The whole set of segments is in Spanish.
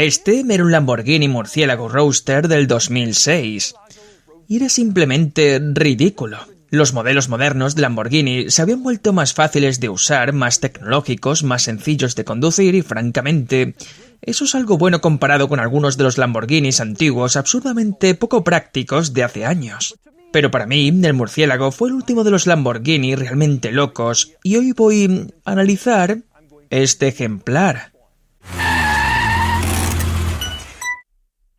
Este era un Lamborghini Murciélago Roadster del 2006. Y era simplemente ridículo. Los modelos modernos de Lamborghini se habían vuelto más fáciles de usar, más tecnológicos, más sencillos de conducir y, francamente, eso es algo bueno comparado con algunos de los Lamborghinis antiguos absurdamente poco prácticos de hace años. Pero para mí, el murciélago fue el último de los Lamborghini realmente locos, y hoy voy a analizar este ejemplar.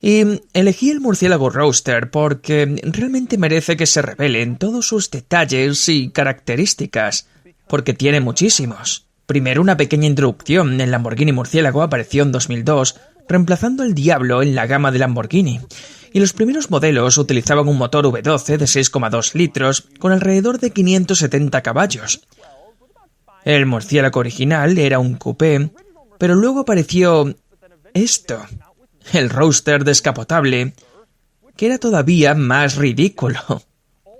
Y elegí el Murciélago Roadster porque realmente merece que se revelen todos sus detalles y características, porque tiene muchísimos. Primero, una pequeña introducción. El Lamborghini Murciélago apareció en 2002, reemplazando al Diablo en la gama de Lamborghini. Y los primeros modelos utilizaban un motor V12 de 6,2 litros con alrededor de 570 caballos. El Murciélago original era un coupé, pero luego apareció esto, el Roadster descapotable, que era todavía más ridículo.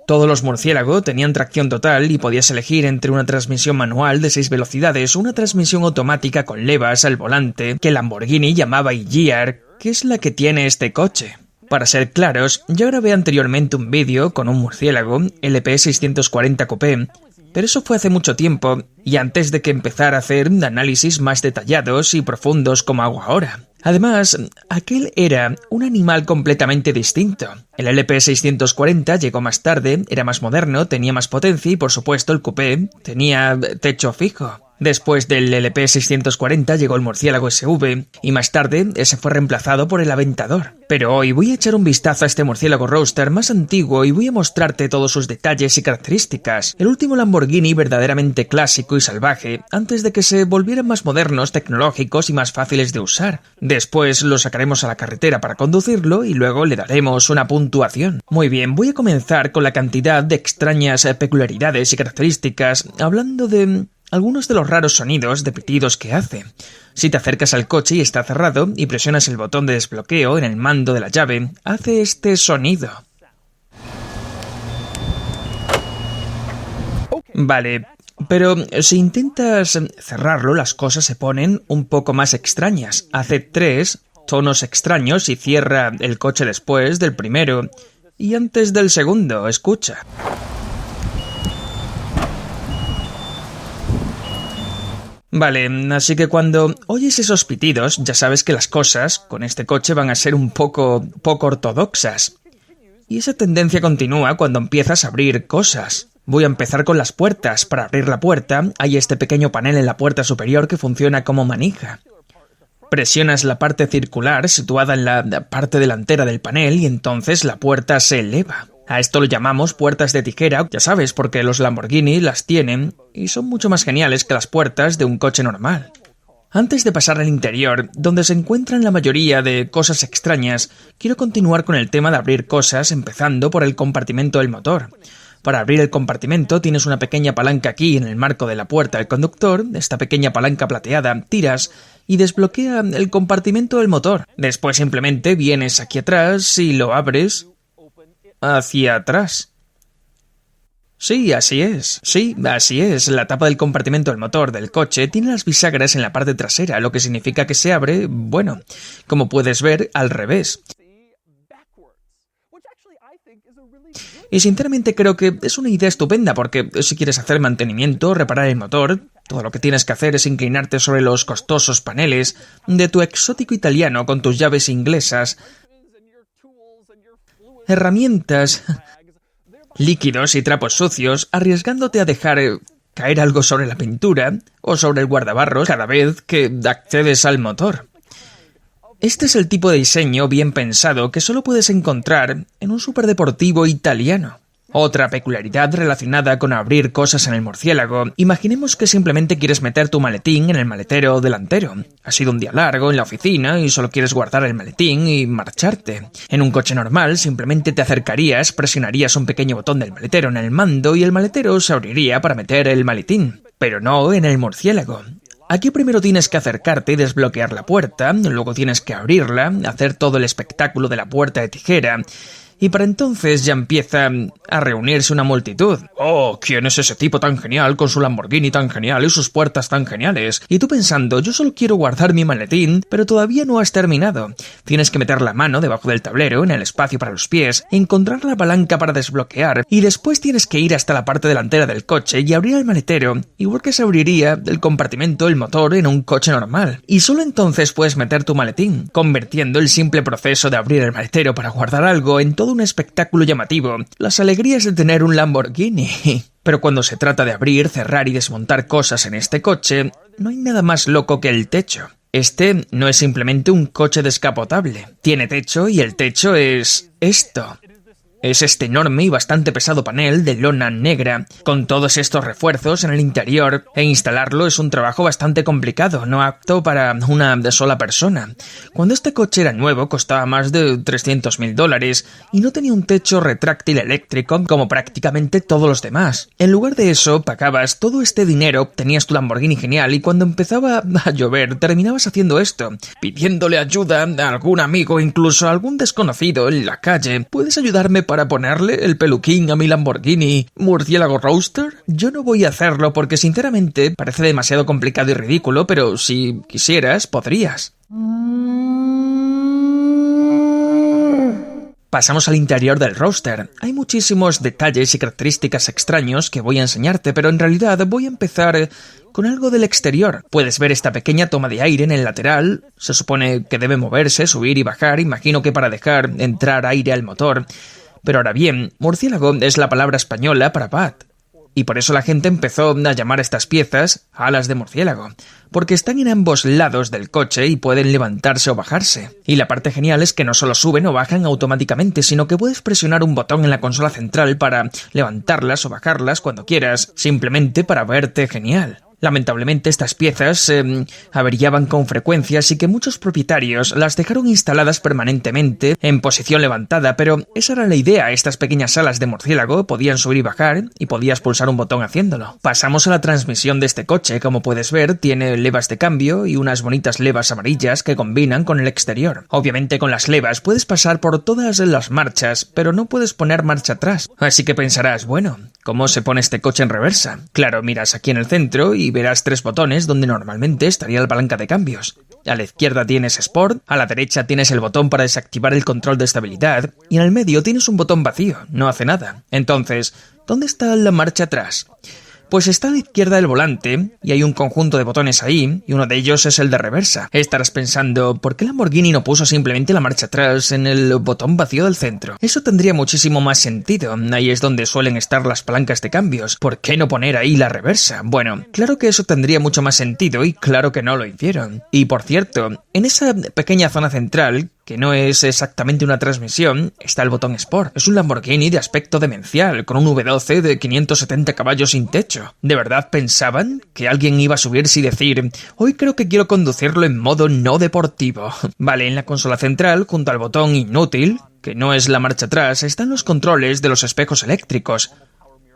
Todos los Murciélago tenían tracción total y podías elegir entre una transmisión manual de 6 velocidades o una transmisión automática con levas al volante que Lamborghini llamaba E-Gear, que es la que tiene este coche. Para ser claros, yo grabé anteriormente un vídeo con un Murciélago LP640 Coupé, pero eso fue hace mucho tiempo y antes de que empezara a hacer análisis más detallados y profundos como hago ahora. Además, aquel era un animal completamente distinto. El LP640 llegó más tarde, era más moderno, tenía más potencia y, por supuesto, el coupé tenía techo fijo. Después del LP640 llegó el Murciélago SV y más tarde ese fue reemplazado por el Aventador. Pero hoy voy a echar un vistazo a este Murciélago Roadster más antiguo y voy a mostrarte todos sus detalles y características. El último Lamborghini verdaderamente clásico y salvaje antes de que se volvieran más modernos, tecnológicos y más fáciles de usar. Después lo sacaremos a la carretera para conducirlo y luego le daremos una puntuación. Muy bien, voy a comenzar con la cantidad de extrañas peculiaridades y características, hablando de algunos de los raros sonidos de pitidos que hace. Si te acercas al coche y está cerrado y presionas el botón de desbloqueo en el mando de la llave, hace este sonido. Vale, pero si intentas cerrarlo, las cosas se ponen un poco más extrañas. Hace 3 tonos extraños y cierra el coche después del primero y antes del segundo. Escucha. Vale, así que cuando oyes esos pitidos, ya sabes que las cosas con este coche van a ser un poco ortodoxas. Y esa tendencia continúa cuando empiezas a abrir cosas. Voy a empezar con las puertas. Para abrir la puerta, hay este pequeño panel en la puerta superior que funciona como manija. Presionas la parte circular situada en la parte delantera del panel y entonces la puerta se eleva. A esto lo llamamos puertas de tijera, ya sabes, porque los Lamborghini las tienen y son mucho más geniales que las puertas de un coche normal. Antes de pasar al interior, donde se encuentran la mayoría de cosas extrañas, quiero continuar con el tema de abrir cosas, empezando por el compartimento del motor. Para abrir el compartimento tienes una pequeña palanca aquí en el marco de la puerta del conductor. Esta pequeña palanca plateada tiras y desbloquea el compartimento del motor. Después simplemente vienes aquí atrás y lo abres hacia atrás. Sí, así es. La tapa del compartimento del motor del coche tiene las bisagras en la parte trasera, lo que significa que se abre, bueno, como puedes ver, al revés. Y sinceramente creo que es una idea estupenda porque si quieres hacer mantenimiento, reparar el motor, todo lo que tienes que hacer es inclinarte sobre los costosos paneles de tu exótico italiano con tus llaves inglesas, herramientas, líquidos y trapos sucios, arriesgándote a dejar caer algo sobre la pintura o sobre el guardabarros cada vez que accedes al motor. Este es el tipo de diseño bien pensado que solo puedes encontrar en un superdeportivo italiano. Otra peculiaridad relacionada con abrir cosas en el Murciélago. Imaginemos que simplemente quieres meter tu maletín en el maletero delantero. Ha sido un día largo en la oficina y solo quieres guardar el maletín y marcharte. En un coche normal simplemente te acercarías, presionarías un pequeño botón del maletero en el mando y el maletero se abriría para meter el maletín. Pero no en el Murciélago. Aquí primero tienes que acercarte y desbloquear la puerta, luego tienes que abrirla, hacer todo el espectáculo de la puerta de tijera. Y para entonces ya empieza a reunirse una multitud. Oh, ¿quién es ese tipo tan genial con su Lamborghini tan genial y sus puertas tan geniales? Y tú pensando, yo solo quiero guardar mi maletín, pero todavía no has terminado. Tienes que meter la mano debajo del tablero, en el espacio para los pies, encontrar la palanca para desbloquear, y después tienes que ir hasta la parte delantera del coche y abrir el maletero, igual que se abriría el compartimento del motor en un coche normal. Y solo entonces puedes meter tu maletín, convirtiendo el simple proceso de abrir el maletero para guardar algo en todo un espectáculo llamativo, las alegrías de tener un Lamborghini. Pero cuando se trata de abrir, cerrar y desmontar cosas en este coche, no hay nada más loco que el techo. Este no es simplemente un coche descapotable. Tiene techo y el techo es esto. Es este enorme y bastante pesado panel de lona negra, con todos estos refuerzos en el interior, e instalarlo es un trabajo bastante complicado, no apto para una sola persona. Cuando este coche era nuevo costaba más de $300.000 y no tenía un techo retráctil eléctrico como prácticamente todos los demás. En lugar de eso, pagabas todo este dinero, obtenías tu Lamborghini genial y cuando empezaba a llover terminabas haciendo esto, pidiéndole ayuda a algún amigo, incluso a algún desconocido en la calle. ¿Puedes ayudarme para ponerle el peluquín a mi Lamborghini Murciélago Roadster? Yo no voy a hacerlo porque sinceramente parece demasiado complicado y ridículo, pero si quisieras, podrías. Pasamos al interior del Roadster. Hay muchísimos detalles y características extraños que voy a enseñarte, pero en realidad voy a empezar con algo del exterior. Puedes ver esta pequeña toma de aire en el lateral. Se supone que debe moverse, subir y bajar, imagino que para dejar entrar aire al motor. Pero ahora bien, murciélago es la palabra española para bat, y por eso la gente empezó a llamar a estas piezas alas de murciélago, porque están en ambos lados del coche y pueden levantarse o bajarse. Y la parte genial es que no solo suben o bajan automáticamente, sino que puedes presionar un botón en la consola central para levantarlas o bajarlas cuando quieras, simplemente para verte genial. Lamentablemente estas piezas averiaban con frecuencia, así que muchos propietarios las dejaron instaladas permanentemente en posición levantada, pero esa era la idea. Estas pequeñas alas de murciélago podían subir y bajar y podías pulsar un botón haciéndolo. Pasamos a la transmisión de este coche. Como puedes ver, tiene levas de cambio y unas bonitas levas amarillas que combinan con el exterior. Obviamente con las levas puedes pasar por todas las marchas, pero no puedes poner marcha atrás. Así que pensarás, bueno, ¿cómo se pone este coche en reversa? Claro, miras aquí en el centro y verás 3 botones donde normalmente estaría la palanca de cambios. A la izquierda tienes Sport, a la derecha tienes el botón para desactivar el control de estabilidad y en el medio tienes un botón vacío, no hace nada. Entonces, ¿dónde está la marcha atrás? Pues está a la izquierda del volante y hay un conjunto de botones ahí y uno de ellos es el de reversa. Estarás pensando, ¿por qué Lamborghini no puso simplemente la marcha atrás en el botón vacío del centro? Eso tendría muchísimo más sentido, ahí es donde suelen estar las palancas de cambios. ¿Por qué no poner ahí la reversa? Bueno, claro que eso tendría mucho más sentido y claro que no lo hicieron. Y por cierto, en esa pequeña zona central, que no es exactamente una transmisión, está el botón Sport. Es un Lamborghini de aspecto demencial, con un V12 de 570 caballos sin techo. ¿De verdad pensaban que alguien iba a subirse y decir, hoy creo que quiero conducirlo en modo no deportivo? Vale, en la consola central, junto al botón inútil, que no es la marcha atrás, están los controles de los espejos eléctricos.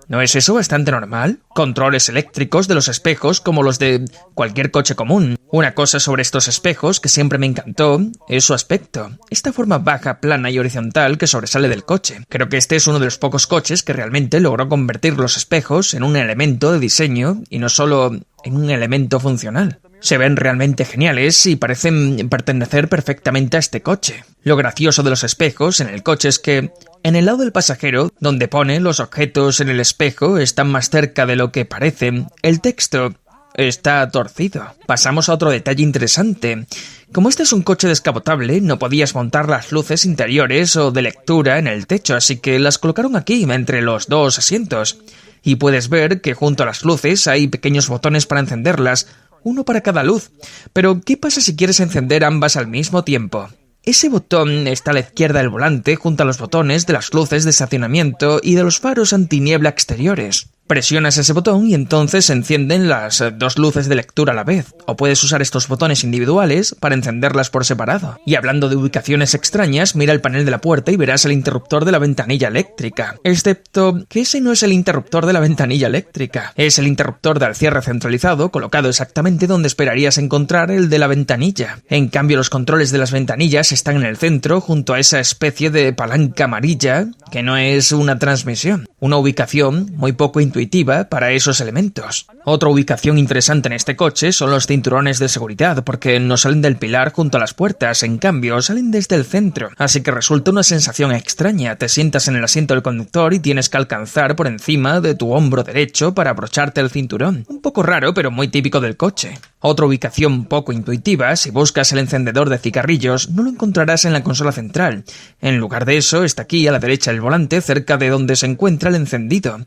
¿No es eso bastante normal? Controles eléctricos de los espejos como los de cualquier coche común. Una cosa sobre estos espejos que siempre me encantó es su aspecto. Esta forma baja, plana y horizontal que sobresale del coche. Creo que este es uno de los pocos coches que realmente logró convertir los espejos en un elemento de diseño y no solo en un elemento funcional. Se ven realmente geniales y parecen pertenecer perfectamente a este coche. Lo gracioso de los espejos en el coche es que en el lado del pasajero, donde pone los objetos en el espejo están más cerca de lo que parece, el texto está torcido. Pasamos a otro detalle interesante. Como este es un coche descapotable, no podías montar las luces interiores o de lectura en el techo, así que las colocaron aquí, entre los 2 asientos. Y puedes ver que junto a las luces hay pequeños botones para encenderlas, uno para cada luz. Pero, ¿qué pasa si quieres encender ambas al mismo tiempo? Ese botón está a la izquierda del volante junto a los botones de las luces de estacionamiento y de los faros antiniebla exteriores. Presionas ese botón y entonces se encienden las dos luces de lectura a la vez, o puedes usar estos botones individuales para encenderlas por separado. Y hablando de ubicaciones extrañas, mira el panel de la puerta y verás el interruptor de la ventanilla eléctrica. Excepto que ese no es el interruptor de la ventanilla eléctrica, es el interruptor del cierre centralizado colocado exactamente donde esperarías encontrar el de la ventanilla. En cambio, los controles de las ventanillas están en el centro junto a esa especie de palanca amarilla que no es una transmisión. Una ubicación muy poco intuitiva para esos elementos. Otra ubicación interesante en este coche son los cinturones de seguridad, porque no salen del pilar junto a las puertas, en cambio salen desde el centro, así que resulta una sensación extraña. Te sientas en el asiento del conductor y tienes que alcanzar por encima de tu hombro derecho para abrocharte el cinturón. Un poco raro, pero muy típico del coche. Otra ubicación poco intuitiva, si buscas el encendedor de cigarrillos, no lo encontrarás en la consola central. En lugar de eso, está aquí a la derecha del volante, cerca de donde se encuentra el encendido.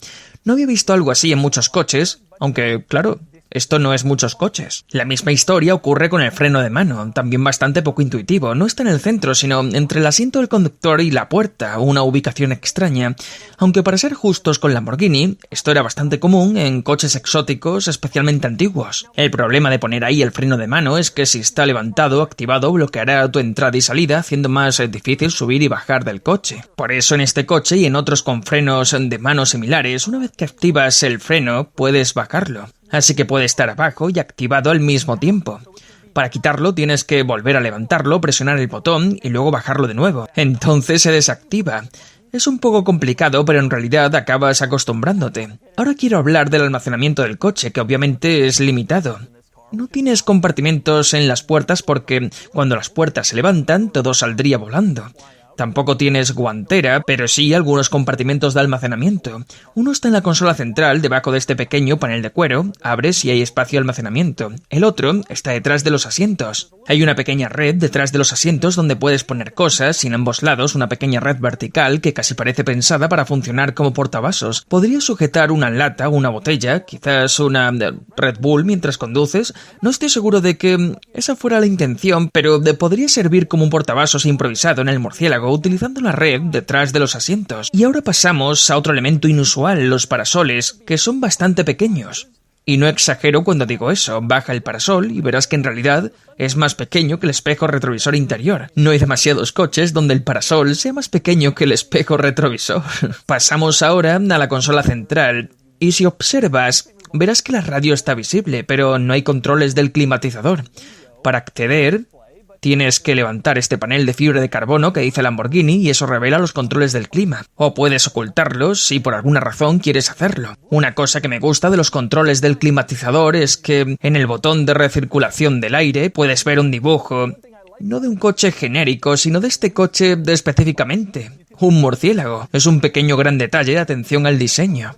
No había visto algo así en muchos coches, aunque, claro, esto no es muchos coches. La misma historia ocurre con el freno de mano, también bastante poco intuitivo. No está en el centro, sino entre el asiento del conductor y la puerta, una ubicación extraña. Aunque para ser justos con Lamborghini, esto era bastante común en coches exóticos, especialmente antiguos. El problema de poner ahí el freno de mano es que si está levantado o activado bloqueará tu entrada y salida, haciendo más difícil subir y bajar del coche. Por eso en este coche y en otros con frenos de mano similares, una vez que activas el freno, puedes bajarlo. Así que puede estar abajo y activado al mismo tiempo. Para quitarlo tienes que volver a levantarlo, presionar el botón y luego bajarlo de nuevo. Entonces se desactiva. Es un poco complicado, pero en realidad acabas acostumbrándote. Ahora quiero hablar del almacenamiento del coche, que obviamente es limitado. No tienes compartimentos en las puertas porque cuando las puertas se levantan todo saldría volando. Tampoco tienes guantera, pero sí algunos compartimentos de almacenamiento. Uno está en la consola central, debajo de este pequeño panel de cuero. Abres y hay espacio de almacenamiento. El otro está detrás de los asientos. Hay una pequeña red detrás de los asientos donde puedes poner cosas y en ambos lados una pequeña red vertical que casi parece pensada para funcionar como portavasos. Podrías sujetar una lata o una botella, quizás una Red Bull mientras conduces. No estoy seguro de que esa fuera la intención, pero podría servir como un portavasos improvisado en el murciélago utilizando la red detrás de los asientos. Y ahora pasamos a otro elemento inusual, los parasoles, que son bastante pequeños. Y no exagero cuando digo eso, baja el parasol y verás que en realidad es más pequeño que el espejo retrovisor interior. No hay demasiados coches donde el parasol sea más pequeño que el espejo retrovisor. Pasamos ahora a la consola central, y si observas, verás que la radio está visible, pero no hay controles del climatizador. Para acceder, tienes que levantar este panel de fibra de carbono que dice Lamborghini y eso revela los controles del clima. O puedes ocultarlos si por alguna razón quieres hacerlo. Una cosa que me gusta de los controles del climatizador es que en el botón de recirculación del aire puedes ver un dibujo, no de un coche genérico, sino de este coche específicamente. Un murciélago. Es un pequeño gran detalle, atención al diseño.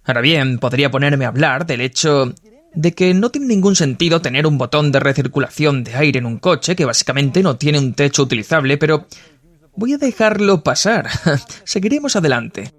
Ahora bien, podría ponerme a hablar del hecho de que no tiene ningún sentido tener un botón de recirculación de aire en un coche que básicamente no tiene un techo utilizable, pero voy a dejarlo pasar. Seguiremos adelante.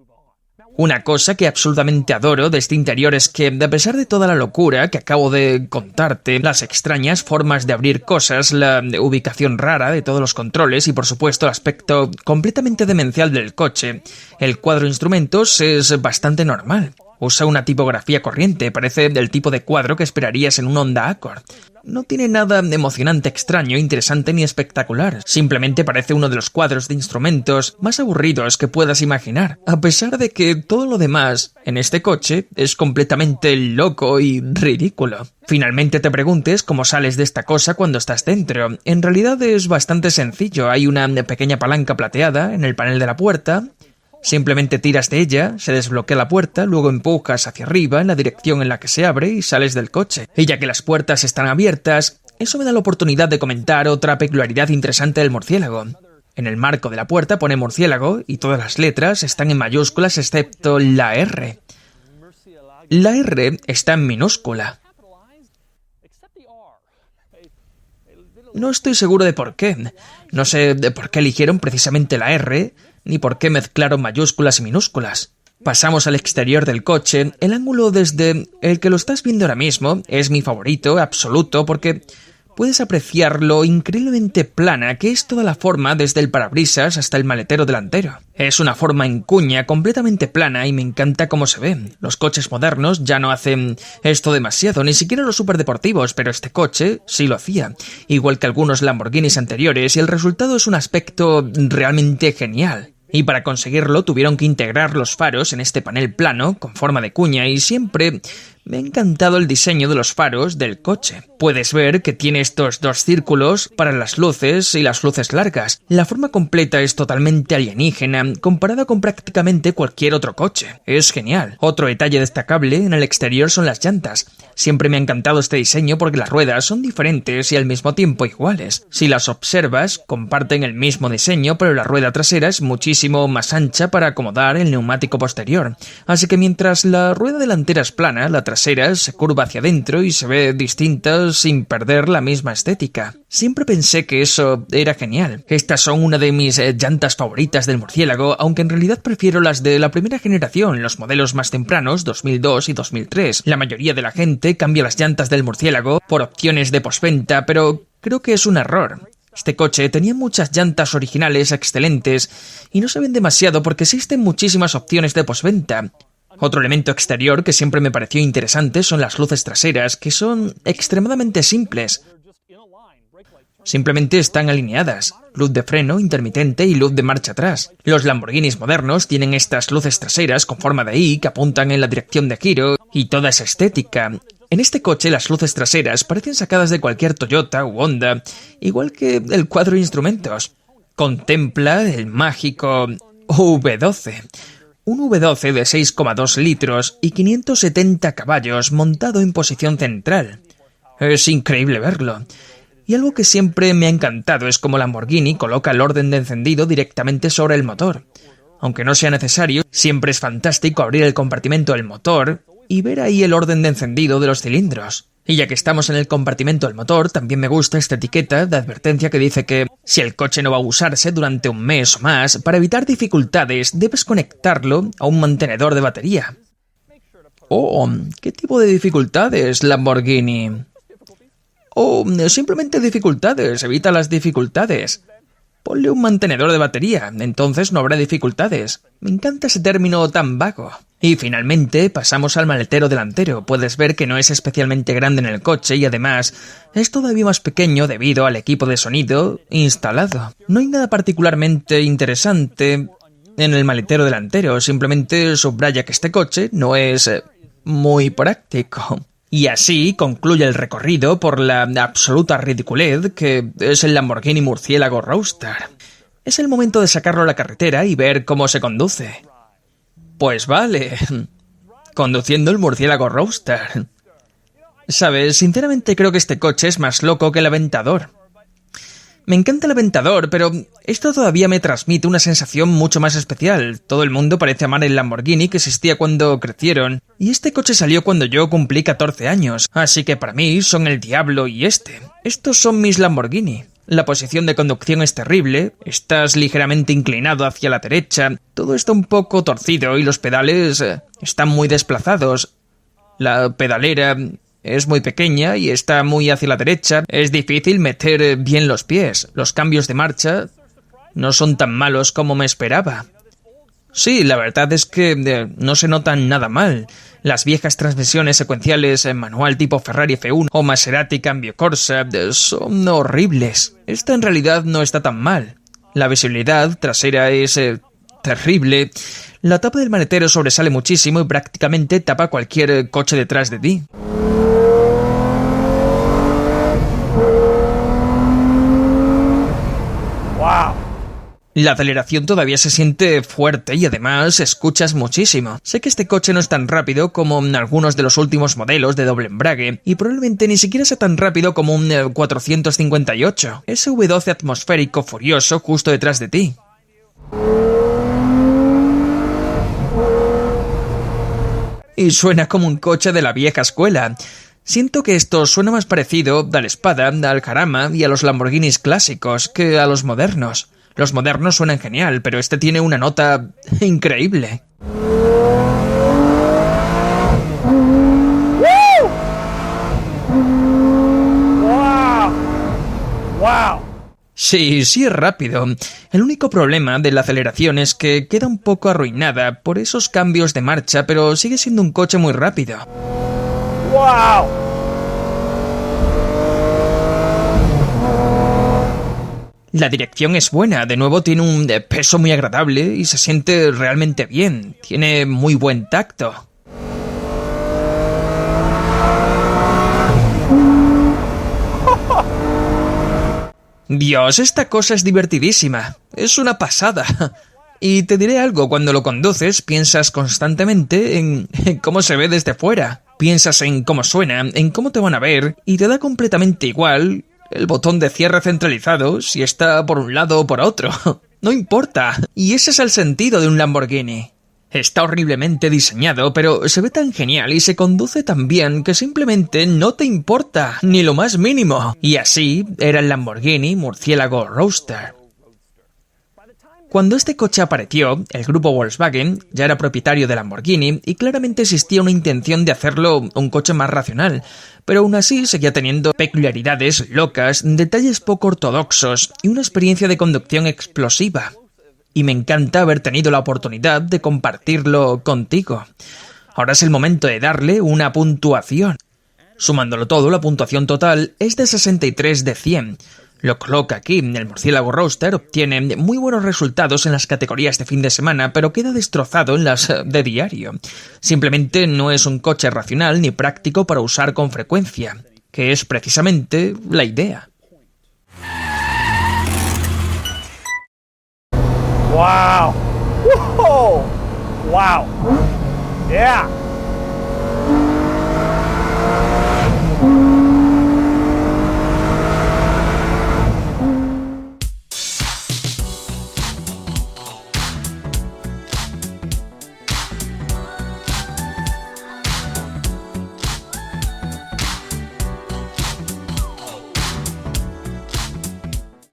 Una cosa que absolutamente adoro de este interior es que, a pesar de toda la locura que acabo de contarte, las extrañas formas de abrir cosas, la ubicación rara de todos los controles y, por supuesto, el aspecto completamente demencial del coche, el cuadro de instrumentos es bastante normal. Usa una tipografía corriente, parece del tipo de cuadro que esperarías en un Honda Accord. No tiene nada emocionante, extraño, interesante ni espectacular. Simplemente parece uno de los cuadros de instrumentos más aburridos que puedas imaginar. A pesar de que todo lo demás en este coche es completamente loco y ridículo. Finalmente te preguntes cómo sales de esta cosa cuando estás dentro. En realidad es bastante sencillo. Hay una pequeña palanca plateada en el panel de la puerta. Simplemente tiras de ella, se desbloquea la puerta, luego empujas hacia arriba en la dirección en la que se abre y sales del coche. Y ya que las puertas están abiertas, eso me da la oportunidad de comentar otra peculiaridad interesante del murciélago. En el marco de la puerta pone murciélago y todas las letras están en mayúsculas excepto la R. La R está en minúscula. No estoy seguro de por qué. No sé de por qué eligieron precisamente la R, ni por qué mezclaron mayúsculas y minúsculas. Pasamos al exterior del coche. El ángulo desde el que lo estás viendo ahora mismo es mi favorito absoluto porque puedes apreciar lo increíblemente plana que es toda la forma desde el parabrisas hasta el maletero delantero. Es una forma en cuña completamente plana y me encanta cómo se ve. Los coches modernos ya no hacen esto demasiado, ni siquiera los superdeportivos, pero este coche sí lo hacía, igual que algunos Lamborghinis anteriores, y el resultado es un aspecto realmente genial. Y para conseguirlo tuvieron que integrar los faros en este panel plano, con forma de cuña, y siempre me ha encantado el diseño de los faros del coche. Puedes ver que tiene estos dos círculos para las luces y las luces largas. La forma completa es totalmente alienígena, comparada con prácticamente cualquier otro coche. Es genial. Otro detalle destacable en el exterior son las llantas. Siempre me ha encantado este diseño porque las ruedas son diferentes y al mismo tiempo iguales. Si las observas, comparten el mismo diseño, pero la rueda trasera es muchísimo más ancha para acomodar el neumático posterior. Así que mientras la rueda delantera es plana, la trasera se curva hacia adentro y se ve distinta sin perder la misma estética. Siempre pensé que eso era genial. Estas son una de mis llantas favoritas del murciélago, aunque en realidad prefiero las de la primera generación, los modelos más tempranos, 2002 y 2003. La mayoría de la gente cambia las llantas del murciélago por opciones de postventa, pero creo que es un error. Este coche tenía muchas llantas originales excelentes y no se ven demasiado porque existen muchísimas opciones de postventa. Otro elemento exterior que siempre me pareció interesante son las luces traseras, que son extremadamente simples. Simplemente están alineadas, luz de freno, intermitente y luz de marcha atrás. Los Lamborghinis modernos tienen estas luces traseras con forma de I que apuntan en la dirección de giro y toda esa estética. En este coche las luces traseras parecen sacadas de cualquier Toyota u Honda, igual que el cuadro de instrumentos. Contempla el mágico V12. Un V12 de 6,2 litros y 570 caballos montado en posición central. Es increíble verlo. Y algo que siempre me ha encantado es cómo Lamborghini coloca el orden de encendido directamente sobre el motor. Aunque no sea necesario, siempre es fantástico abrir el compartimento del motor y ver ahí el orden de encendido de los cilindros. Y ya que estamos en el compartimento del motor, también me gusta esta etiqueta de advertencia que dice que si el coche no va a usarse durante un mes o más, para evitar dificultades debes conectarlo a un mantenedor de batería. Oh, ¿qué tipo de dificultades, Lamborghini? Oh, simplemente dificultades, evita las dificultades. Ponle un mantenedor de batería, entonces no habrá dificultades. Me encanta ese término tan vago. Y finalmente pasamos al maletero delantero. Puedes ver que no es especialmente grande en el coche y además es todavía más pequeño debido al equipo de sonido instalado. No hay nada particularmente interesante en el maletero delantero, simplemente subraya que este coche no es muy práctico. Y así concluye el recorrido por la absoluta ridiculez que es el Lamborghini Murciélago Roadster. Es el momento de sacarlo a la carretera y ver cómo se conduce. Pues vale, conduciendo el Murciélago Roadster. Sabes, sinceramente creo que este coche es más loco que el Aventador. Me encanta el Aventador, pero esto todavía me transmite una sensación mucho más especial. Todo el mundo parece amar el Lamborghini que existía cuando crecieron, y este coche salió cuando yo cumplí 14 años, así que para mí son el diablo y este. Estos son mis Lamborghini. La posición de conducción es terrible, estás ligeramente inclinado hacia la derecha, todo está un poco torcido y los pedales están muy desplazados. La pedalera es muy pequeña y está muy hacia la derecha. Es difícil meter bien los pies. Los cambios de marcha no son tan malos como me esperaba. Sí, la verdad es que no se notan nada mal. Las viejas transmisiones secuenciales en manual tipo Ferrari F1 o Maserati Cambio Corsa son horribles. Esta en realidad no está tan mal. La visibilidad trasera es terrible. La tapa del maletero sobresale muchísimo y prácticamente tapa cualquier coche detrás de ti. La aceleración todavía se siente fuerte y además escuchas muchísimo. Sé que este coche no es tan rápido como algunos de los últimos modelos de doble embrague y probablemente ni siquiera sea tan rápido como un 458. Ese V12 atmosférico furioso justo detrás de ti. Y suena como un coche de la vieja escuela. Siento que esto suena más parecido al Spada, al Jarama y a los Lamborghinis clásicos que a los modernos. Los modernos suenan genial, pero este tiene una nota increíble. Sí, sí es rápido. El único problema de la aceleración es que queda un poco arruinada por esos cambios de marcha, pero sigue siendo un coche muy rápido. ¡Wow! La dirección es buena, de nuevo tiene un peso muy agradable y se siente realmente bien. Tiene muy buen tacto. Dios, esta cosa es divertidísima. Es una pasada. Y te diré algo, cuando lo conduces piensas constantemente en cómo se ve desde fuera. Piensas en cómo suena, en cómo te van a ver, y te da completamente igual el botón de cierre centralizado si está por un lado o por otro. No importa. Y ese es el sentido de un Lamborghini. Está horriblemente diseñado, pero se ve tan genial y se conduce tan bien que simplemente no te importa, ni lo más mínimo. Y así era el Lamborghini Murciélago Roadster. Cuando este coche apareció, el grupo Volkswagen ya era propietario de Lamborghini y claramente existía una intención de hacerlo un coche más racional, pero aún así seguía teniendo peculiaridades locas, detalles poco ortodoxos y una experiencia de conducción explosiva. Y me encanta haber tenido la oportunidad de compartirlo contigo. Ahora es el momento de darle una puntuación. Sumándolo todo, la puntuación total es de 63 de 100. Lo coloca aquí, el Murciélago Roadster obtiene muy buenos resultados en las categorías de fin de semana, pero queda destrozado en las de diario. Simplemente no es un coche racional ni práctico para usar con frecuencia, que es precisamente la idea. Wow! Whoa! Wow! Yeah!